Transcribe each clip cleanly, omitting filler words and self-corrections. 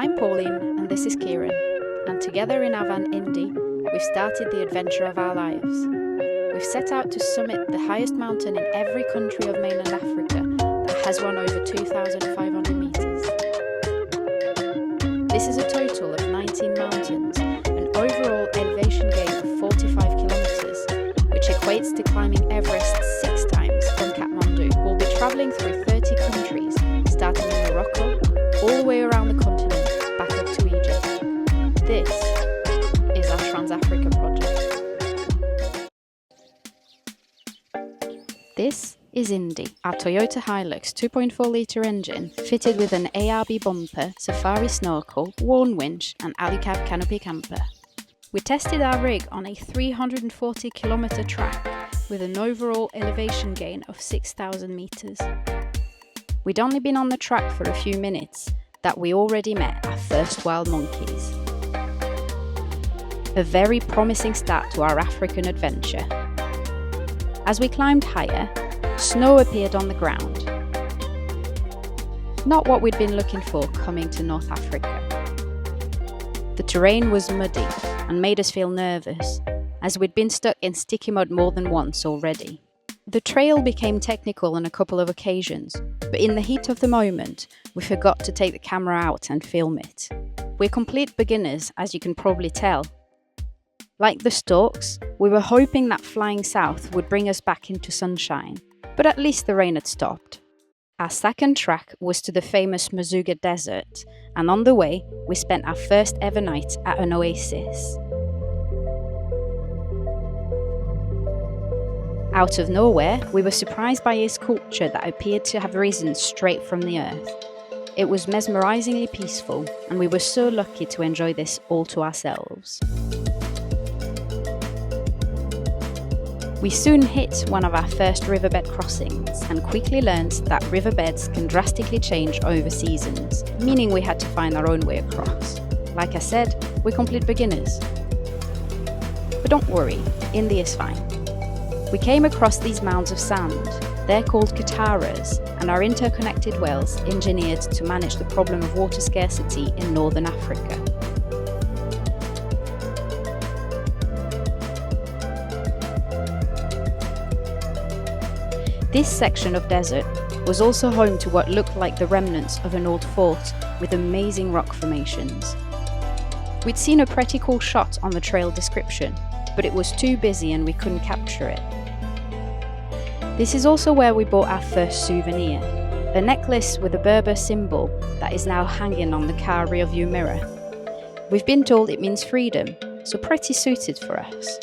I'm Pauline and this is Kieran, and together in our van Indy, we've started the adventure of our lives. We've set out to summit the highest mountain in every country of mainland Africa that has one over 2,500 metres. This is a total of 19 mountains, an overall elevation gain of 45 kilometres, which equates to climbing Everest 6 times from Kathmandu. We'll be travelling through 30 countries, starting in Morocco, all the way around the continent, back up to Egypt. This is our Trans-Africa project. This is Indy, our Toyota Hilux 2.4-litre engine fitted with an ARB bumper, safari snorkel, worn winch and Alucab canopy camper. We tested our rig on a 340km track with an overall elevation gain of 6,000 metres. We'd only been on the track for a few minutes that we already met our first wild monkeys. A very promising start to our African adventure. As we climbed higher, snow appeared on the ground. Not what we'd been looking for coming to North Africa. The terrain was muddy and made us feel nervous, as we'd been stuck in sticky mud more than once already. The trail became technical on a couple of occasions, but in the heat of the moment, we forgot to take the camera out and film it. We're complete beginners, as you can probably tell. Like the storks, we were hoping that flying south would bring us back into sunshine, but at least the rain had stopped. Our second track was to the famous Morocco desert, and on the way, we spent our first ever night at an oasis. Out of nowhere, we were surprised by a sculpture that appeared to have risen straight from the earth. It was mesmerisingly peaceful, and we were so lucky to enjoy this all to ourselves. We soon hit one of our first riverbed crossings and quickly learned that riverbeds can drastically change over seasons, meaning we had to find our own way across. Like I said, we're complete beginners. But don't worry, Indy is fine. We came across these mounds of sand. They're called kataras and are interconnected wells engineered to manage the problem of water scarcity in northern Africa. This section of desert was also home to what looked like the remnants of an old fort with amazing rock formations. We'd seen a pretty cool shot on the trail description, but it was too busy and we couldn't capture it. This is also where we bought our first souvenir, a necklace with a Berber symbol that is now hanging on the car rearview mirror. We've been told it means freedom, so pretty suited for us.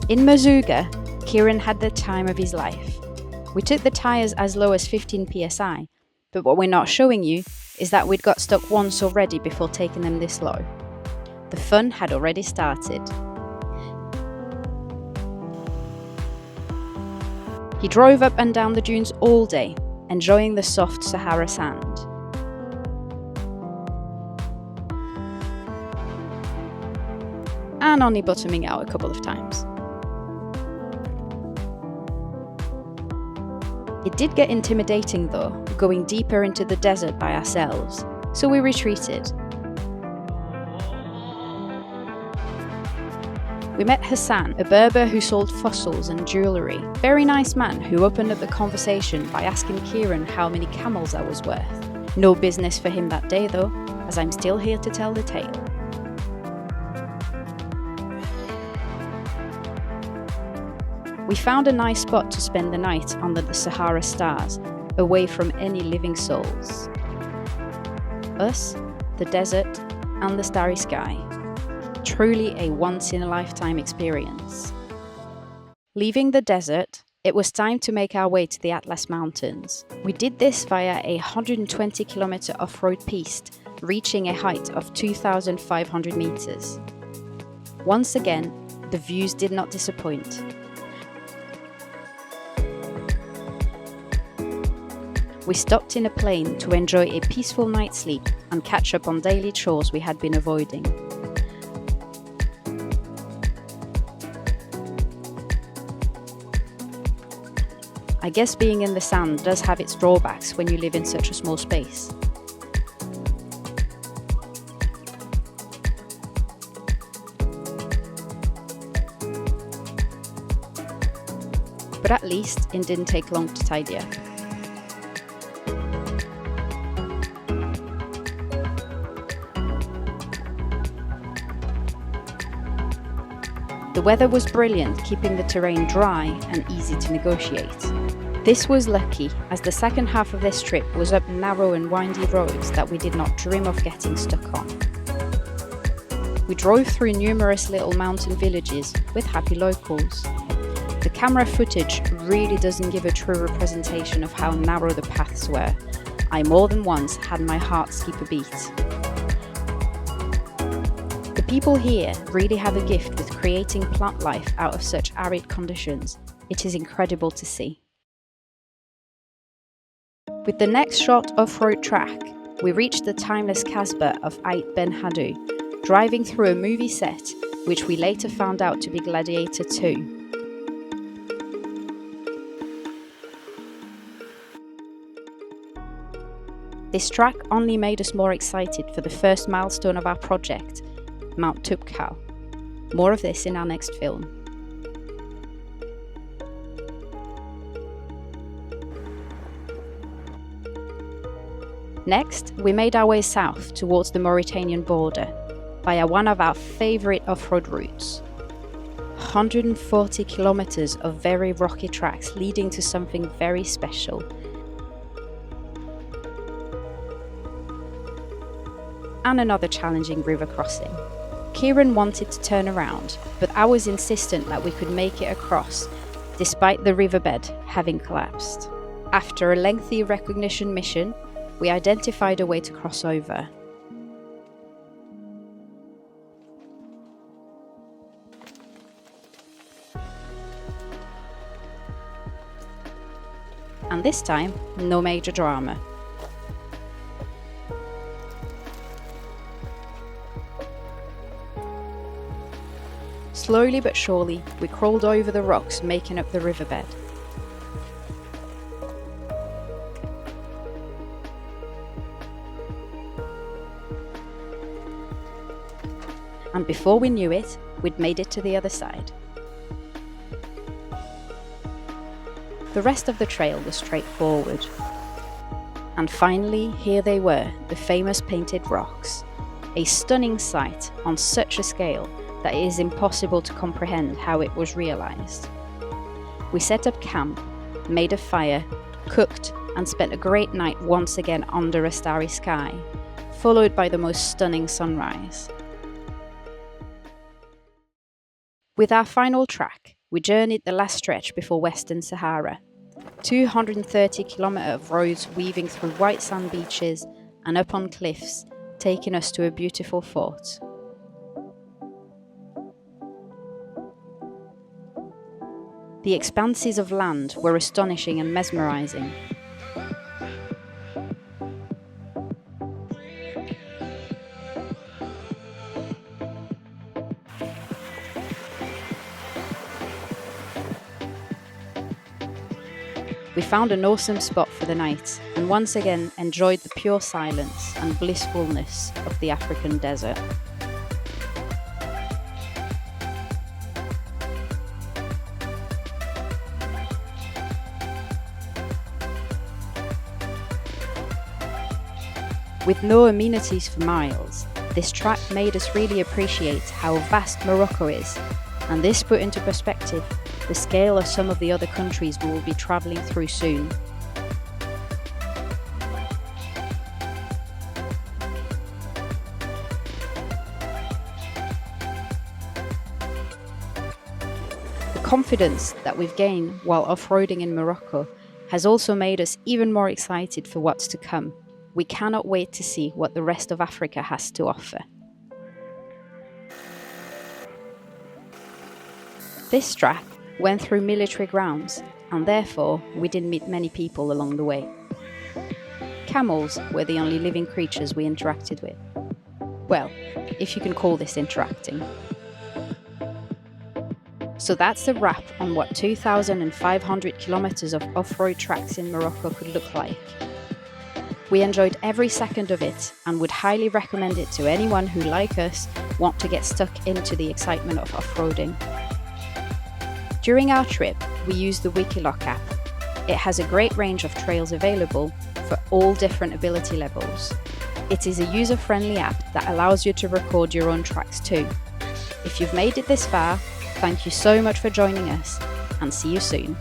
In Morocco, Kieran had the time of his life. We took the tyres as low as 15 psi, but what we're not showing you is that we'd got stuck once already before taking them this low. The fun had already started. He drove up and down the dunes all day, enjoying the soft Sahara sand. And only bottoming out a couple of times. It did get intimidating though, going deeper into the desert by ourselves, so we retreated. We met Hassan, a Berber who sold fossils and jewellery. Very nice man who opened up the conversation by asking Kieran how many camels I was worth. No business for him that day though, as I'm still here to tell the tale. We found a nice spot to spend the night under the Sahara stars, away from any living souls. Us, the desert, and the starry sky. Truly a once-in-a-lifetime experience. Leaving the desert, it was time to make our way to the Atlas Mountains. We did this via a 120km off-road piste, reaching a height of 2,500 metres. Once again, the views did not disappoint. We stopped in a plain to enjoy a peaceful night's sleep and catch up on daily chores we had been avoiding. I guess being in the sand does have its drawbacks when you live in such a small space. But at least it didn't take long to tidy up. The weather was brilliant, keeping the terrain dry and easy to negotiate. This was lucky, as the second half of this trip was up narrow and windy roads that we did not dream of getting stuck on. We drove through numerous little mountain villages with happy locals. The camera footage really doesn't give a true representation of how narrow the paths were. I more than once had my heart skip a beat. The people here really have a gift with creating plant life out of such arid conditions. It is incredible to see. With the next short off-road track, we reached the timeless Kasbah of Ait Ben Haddou, driving through a movie set, which we later found out to be Gladiator 2. This track only made us more excited for the first milestone of our project, Mount Tubkal. More of this in our next film. Next, we made our way south towards the Mauritanian border via one of our favourite off-road routes. 140 kilometres of very rocky tracks leading to something very special. And another challenging river crossing. Kieran wanted to turn around, but I was insistent that we could make it across, despite the riverbed having collapsed. After a lengthy recognition mission, we identified a way to cross over. And this time, no major drama. Slowly but surely, we crawled over the rocks making up the riverbed. And before we knew it, we'd made it to the other side. The rest of the trail was straightforward. And finally, here they were, the famous painted rocks. A stunning sight on such a scale that it is impossible to comprehend how it was realised. We set up camp, made a fire, cooked, and spent a great night once again under a starry sky, followed by the most stunning sunrise. With our final track, we journeyed the last stretch before Western Sahara. 230 kilometres of roads weaving through white sand beaches and up on cliffs, taking us to a beautiful fort. The expanses of land were astonishing and mesmerising. We found an awesome spot for the night and once again enjoyed the pure silence and blissfulness of the African desert. With no amenities for miles, this track made us really appreciate how vast Morocco is, and this put into perspective the scale of some of the other countries we will be travelling through soon. The confidence that we've gained while off-roading in Morocco has also made us even more excited for what's to come. We cannot wait to see what the rest of Africa has to offer. This track went through military grounds, and therefore we didn't meet many people along the way. Camels were the only living creatures we interacted with. Well, if you can call this interacting. So that's a wrap on what 2,500 kilometers of off-road tracks in Morocco could look like. We enjoyed every second of it and would highly recommend it to anyone who, like us, want to get stuck into the excitement of off-roading. During our trip, we used the Wikiloc app. It has a great range of trails available for all different ability levels. It is a user-friendly app that allows you to record your own tracks too. If you've made it this far, thank you so much for joining us, and see you soon.